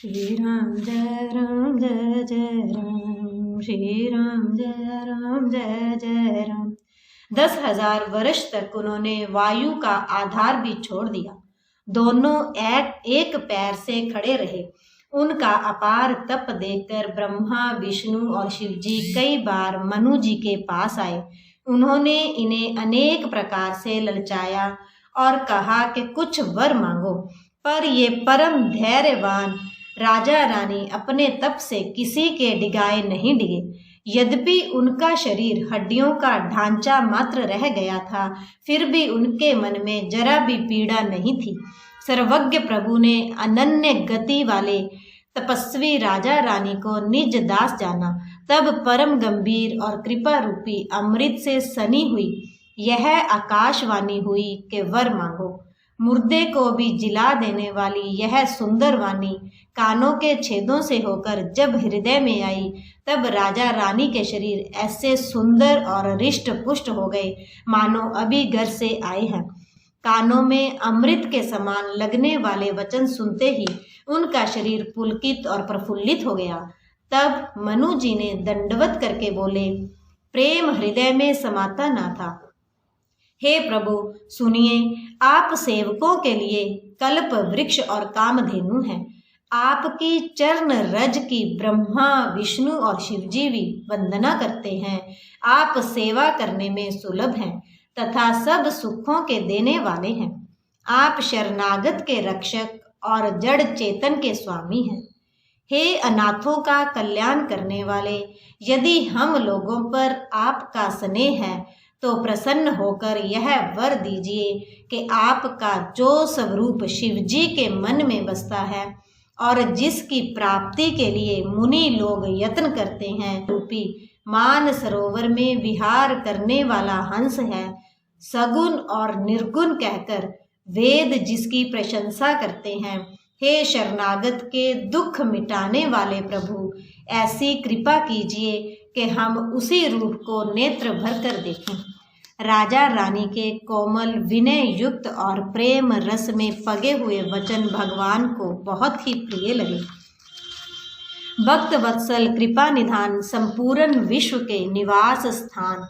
श्री राम जय जय राम, श्री राम जय जय राम। 10,000 वर्ष तक उन्होंने वायु का आधार भी छोड़ दिया। दोनों एक पैर से खड़े रहे। उनका अपार तप देखकर ब्रह्मा, विष्णु और शिव जी कई बार मनु जी के पास आए। उन्होंने इन्हें अनेक प्रकार से ललचाया और कहा कि कुछ वर मांगो, पर ये परम धैर्यवान राजा रानी अपने तप से किसी के डिगाए नहीं डिगे। यद्यपि उनका शरीर हड्डियों का ढांचा मात्र रह गया था, फिर भी उनके मन में जरा भी पीड़ा नहीं थी। सर्वज्ञ प्रभु ने अनन्य गति वाले तपस्वी राजा रानी को निज दास जाना। तब परम गंभीर और कृपा रूपी अमृत से सनी हुई यह आकाशवाणी हुई कि वर मांगो। मुर्दे को भी जिला देने वाली यह सुंदर वाणी कानों के छेदों से होकर जब हृदय में आई, तब राजा रानी के शरीर ऐसे सुंदर और रिष्ट पुष्ट हो गए मानो अभी घर से आए हैं। कानों में अमृत के समान लगने वाले वचन सुनते ही उनका शरीर पुलकित और प्रफुल्लित हो गया। तब मनु जी ने दंडवत करके बोले, प्रेम हृदय में समाता ना था। हे प्रभु सुनिए, आप सेवकों के लिए कल्प वृक्ष और कामधेनु हैं। आपकी चरण रज की ब्रह्मा, विष्णु और शिवजी भी वंदना करते हैं। आप सेवा करने में सुलभ हैं तथा सब सुखों के देने वाले हैं। आप शरणागत के रक्षक और जड़ चेतन के स्वामी हैं। हे अनाथों का कल्याण करने वाले, यदि हम लोगों पर आपका स्नेह है तो प्रसन्न होकर यह वर दीजिए कि आपका जो स्वरूप शिवजी के मन में बसता है और जिसकी प्राप्ति के लिए मुनि लोग यत्न करते हैं, रूपी मान सरोवर में विहार करने वाला हंस है। सगुण और निर्गुण कहकर वेद जिसकी प्रशंसा करते हैं। हे शरणागत के दुख मिटाने वाले प्रभु, ऐसी कृपा कीजिए कि हम उसी रूप को नेत्र भर कर देखें। राजा रानी के कोमल, विनय युक्त और प्रेम रस में पगे हुए वचन भगवान को बहुत ही प्रिय लगे। भक्त वत्सल, कृपा निधान, संपूर्ण विश्व के निवास स्थान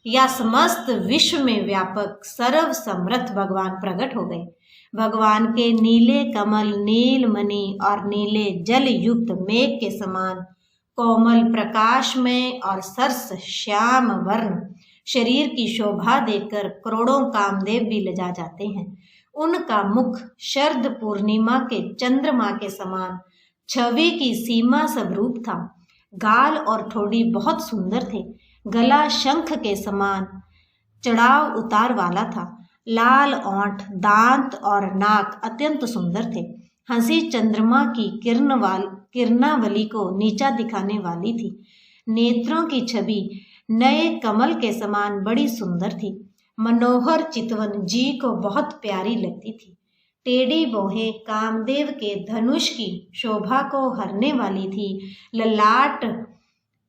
या समस्त विश्व में व्यापक सर्व समर्थ भगवान प्रकट हो गए। भगवान के नीले कमल, नील मणि और नीले जल युक्त मेघ के समान कोमल, प्रकाशमय और सरस श्याम वर्ण शरीर की शोभा देखकर करोड़ों कामदेव भी लजा जाते हैं। उनका मुख शरद पूर्णिमा के चंद्रमा के समान छवि की सीमा स्वरूप था। गाल और ठोड़ी बहुत सुंदर थे। गला शंख के समान चढ़ाव उतार वाला था। लाल ओंठ, दांत और नाक अत्यंत सुंदर थे। हंसी चंद्रमा की किरणावली को नीचा दिखाने वाली थी। नेत्रों की छवि नए कमल के समान बड़ी सुंदर थी। मनोहर चितवन जी को बहुत प्यारी लगती थी। टेढ़ी बोहें कामदेव के धनुष की शोभा को हरने वाली थी। ललाट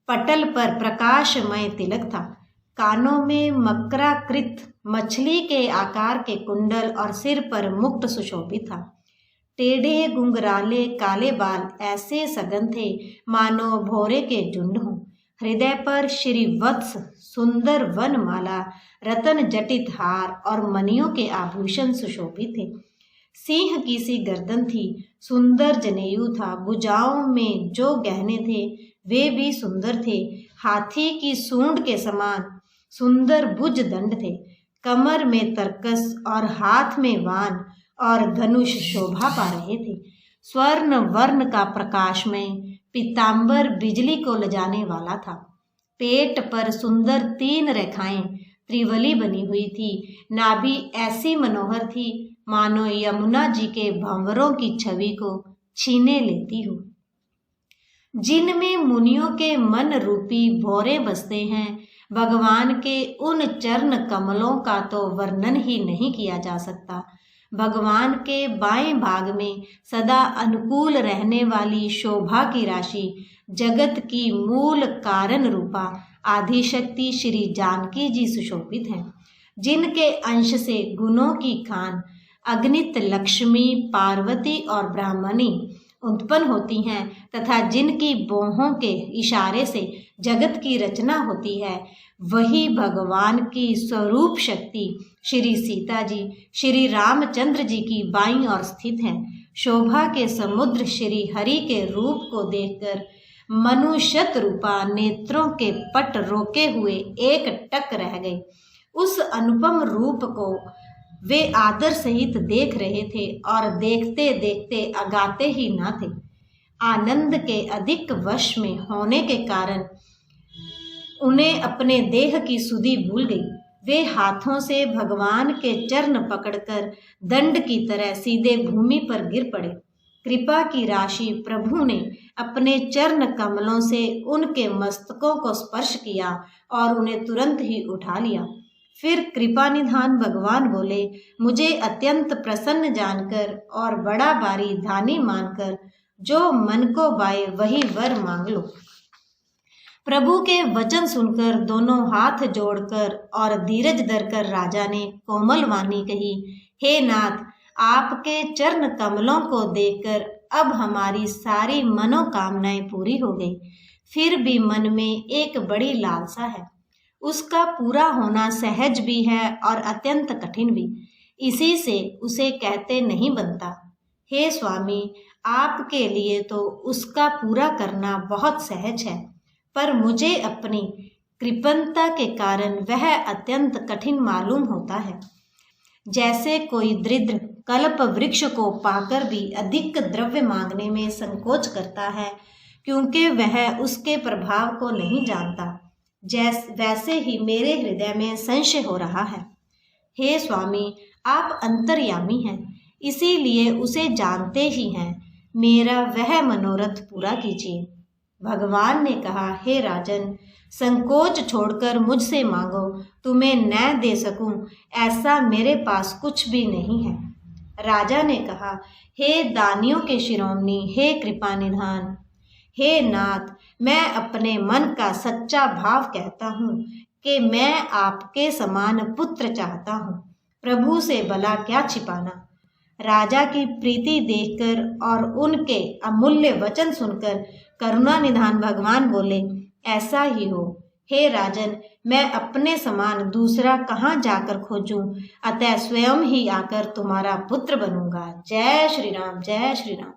पटल पर प्रकाशमय तिलक था। कानों में मकराकृत मछली के आकार के कुंडल और सिर पर मुकुट सुशोभित था। टेढ़े घुंघराले काले बाल ऐसे सघन थे मानो भौरे के झुंड हों। हृदय पर श्रीवत्स, सुंदर वनमाला, रतन जटित हार और मणियों के आभूषण सुशोभित थे। सिंह की सी गर्दन थी, सुंदर जनेऊ था। भुजाओं में जो गहने थे वे भी सुंदर थे। हाथी की सूंड के समान सुंदर भुज दंड थे। कमर में तरकस और हाथ में वान और धनुष शोभा पा रहे थे। स्वर्ण वर्ण का प्रकाश में पीतांबर बिजली को लजाने वाला था। पेट पर सुंदर 3 रेखाएं त्रिवली बनी हुई थी। नाभि ऐसी मनोहर थी मानो यमुना जी के भंवरों की छवि को छीने लेती हो। जिनमें मुनियों के मन रूपी भौरे बसते हैं, भगवान के उन चरण कमलों का तो वर्णन ही नहीं किया जा सकता। भगवान के बाएं भाग में सदा अनुकूल रहने वाली शोभा की राशि, जगत की मूल कारण रूपा आदिशक्ति श्री जानकी जी सुशोभित हैं। जिनके अंश से गुणों की खान अग्नित लक्ष्मी, पार्वती और ब्राह्मणी उत्पन्न होती हैं तथा जिनकी बाहों के इशारे से जगत की रचना होती है, वही भगवान की स्वरूप शक्ति श्री सीता जी श्री रामचंद्र जी की बाईं ओर स्थित हैं। शोभा के समुद्र श्री हरि के रूप को देखकर मनुष्यत रूपा नेत्रों के पट रोके हुए एक टक रह गए। उस अनुपम रूप को वे आदर सहित देख रहे थे और देखते देखते अगाते ही न थे। आनंद के अधिक वश में होने के कारण उन्हें अपने देह की सुधि भूल गई। वे हाथों से भगवान के चरण पकड़कर दंड की तरह सीधे भूमि पर गिर पड़े। कृपा की राशि प्रभु ने अपने चरण कमलों से उनके मस्तकों को स्पर्श किया और उन्हें तुरंत ही उठा लिया। फिर कृपा निधान भगवान बोले, मुझे अत्यंत प्रसन्न जानकर और बड़ा भारी धानी मानकर जो मन को भाए वही वर मांग लो। प्रभु के वचन सुनकर दोनों हाथ जोड़कर और धीरज धरकर राजा ने कोमल वाणी कही, हे नाथ, आपके चरण कमलों को देखकर अब हमारी सारी मनोकामनाएं पूरी हो गई। फिर भी मन में एक बड़ी लालसा है, उसका पूरा होना सहज भी है और अत्यंत कठिन भी, इसी से उसे कहते नहीं बनता। हे स्वामी, आपके लिए तो उसका पूरा करना बहुत सहज है, पर मुझे अपनी कृपणता के कारण वह अत्यंत कठिन मालूम होता है। जैसे कोई दरिद्र कल्प वृक्ष को पाकर भी अधिक द्रव्य मांगने में संकोच करता है, क्योंकि वह उसके प्रभाव को नहीं जानता, वैसे ही मेरे हृदय में संशय हो रहा है। हे स्वामी, आप अंतर्यामी हैं, इसीलिए उसे जानते ही हैं। मेरा वह मनोरथ पूरा कीजिए। भगवान ने कहा, हे राजन, संकोच छोड़कर मुझसे मांगो, तुम्हें न दे सकूं ऐसा मेरे पास कुछ भी नहीं है। राजा ने कहा, हे दानियों के शिरोमणि, हे कृपा निधान, हे नाथ, मैं अपने मन का सच्चा भाव कहता हूँ कि मैं आपके समान पुत्र चाहता हूँ। प्रभु से भला क्या छिपाना। राजा की प्रीति देखकर और उनके अमूल्य वचन सुनकर करुणा निधान भगवान बोले, ऐसा ही हो। हे राजन, मैं अपने समान दूसरा कहाँ जाकर खोजूं, अतः स्वयं ही आकर तुम्हारा पुत्र बनूंगा। जय श्री राम, जय श्री राम।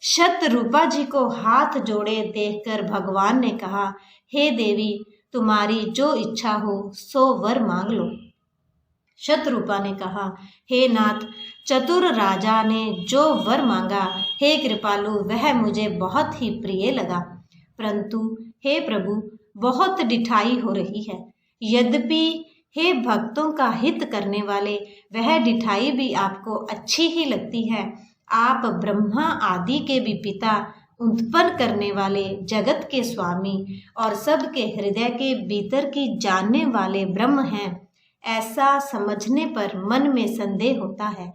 शतरूपा जी को हाथ जोड़े देखकर भगवान ने कहा, हे देवी, तुम्हारी जो इच्छा हो सो वर मांग लो। शतरूपा ने कहा, हे नाथ, चतुर राजा ने जो वर मांगा, हे कृपालु, वह मुझे बहुत ही प्रिय लगा। परंतु हे प्रभु, बहुत डिठाई हो रही है। यद्यपि हे भक्तों का हित करने वाले, वह डिठाई भी आपको अच्छी ही लगती है। आप ब्रह्मा आदि के भी पिता, उत्पन्न करने वाले, जगत के स्वामी और सबके हृदय के भीतर की जानने वाले ब्रह्म हैं। ऐसा समझने पर मन में संदेह होता है,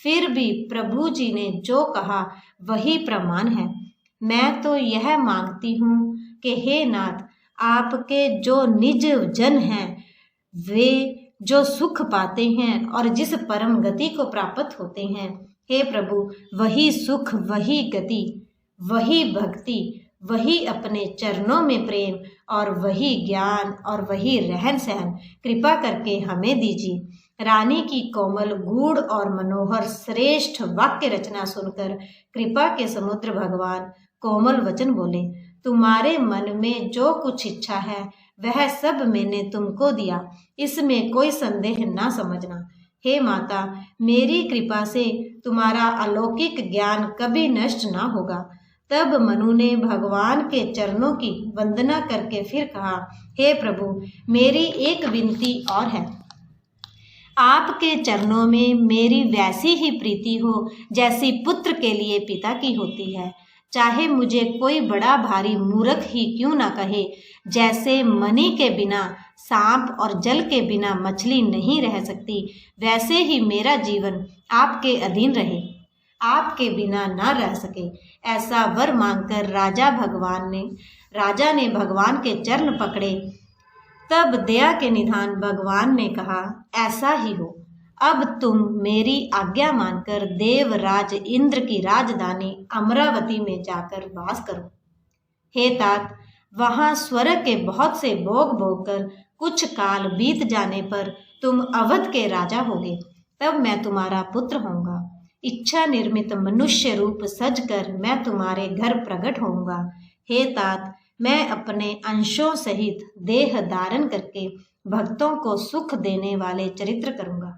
फिर भी प्रभु जी ने जो कहा वही प्रमाण है। मैं तो यह मांगती हूँ कि हे नाथ, आपके जो निज जन हैं, वे जो सुख पाते हैं और जिस परम गति को प्राप्त होते हैं, हे प्रभु, वही सुख, वही गति, वही भक्ति, वही अपने चरणों में प्रेम और वही ज्ञान और वही रहन सहन कृपा करके हमें दीजिए। रानी की कोमल, गूढ़ और मनोहर श्रेष्ठ वाक्य रचना सुनकर कृपा के समुद्र भगवान कोमल वचन बोले, तुम्हारे मन में जो कुछ इच्छा है वह सब मैंने तुमको दिया, इसमें कोई संदेह ना समझना। हे माता, मेरी कृपा से तुम्हारा अलौकिक ज्ञान कभी नष्ट ना होगा। तब मनु ने भगवान के चरणों की वंदना करके फिर कहा, हे प्रभु, मेरी एक विनती और है। आपके चरणों में मेरी वैसी ही प्रीति हो जैसी पुत्र के लिए पिता की होती है। चाहे मुझे कोई बड़ा भारी मूर्ख ही क्यों ना कहे, जैसे मणि के बिना सांप और जल के बिना मछली नहीं रह सकती, वैसे ही मेरा जीवन आपके अधीन रहे, आपके बिना ना रह सके। ऐसा वर मांगकर राजा ने भगवान के चरण पकड़े। तब दया के निधान भगवान ने कहा, ऐसा ही हो। अब तुम मेरी आज्ञा मानकर देवराज इंद्र की राजधानी अमरावती में जाकर वास करो। हे तात, वहां स्वर्ग के बहुत से भोग भोग कर कुछ काल बीत जाने पर तुम अवध के राजा होगे। तब मैं तुम्हारा पुत्र होऊंगा। इच्छा निर्मित मनुष्य रूप सजकर मैं तुम्हारे घर प्रकट होऊंगा। हे तात, मैं अपने अंशों सहित देह धारण करके भक्तों को सुख देने वाले चरित्र करूंगा,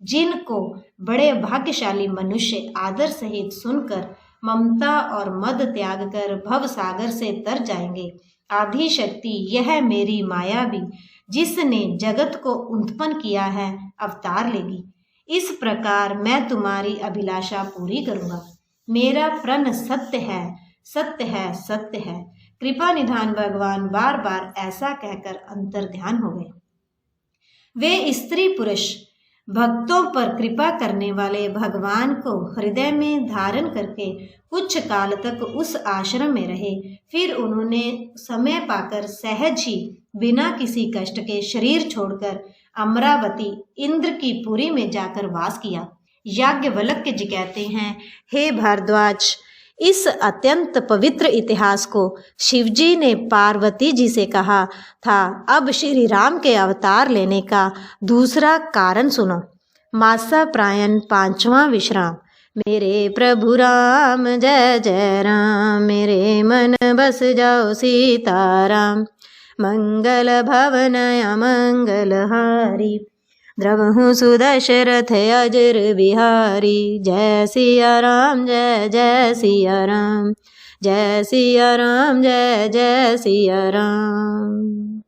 जिनको बड़े भाग्यशाली मनुष्य आदर सहित सुनकर ममता और मद त्याग कर भव सागर से तर जाएंगे। आदि शक्ति यह मेरी माया भी, जिसने जगत को उत्पन्न किया है, अवतार लेगी। इस प्रकार मैं तुम्हारी अभिलाषा पूरी करूंगा। मेरा प्रण सत्य है, सत्य है, सत्य है। कृपा निधान भगवान बार बार ऐसा कहकर अंतर ध्यान हो गए। वे स्त्री पुरुष भक्तों पर कृपा करने वाले भगवान को हृदय में धारण करके कुछ काल तक उस आश्रम में रहे। फिर उन्होंने समय पाकर सहज ही बिना किसी कष्ट के शरीर छोड़कर अमरावती इंद्र की पुरी में जाकर वास किया। याज्ञवल्क्य जी कहते हैं, हे भारद्वाज, इस अत्यंत पवित्र इतिहास को शिवजी ने पार्वती जी से कहा था। अब श्री राम के अवतार लेने का दूसरा कारण सुनो। मासा प्रायण 5वां विश्राम। मेरे प्रभु राम जय जय राम, मेरे मन बस जाओ सीताराम। मंगल भवन अमंगल हारी, द्रवहु सुदशरथ अजर बिहारी। जय सिया राम, जय जय सिया राम, जय सिया राम, जय जय सिया राम।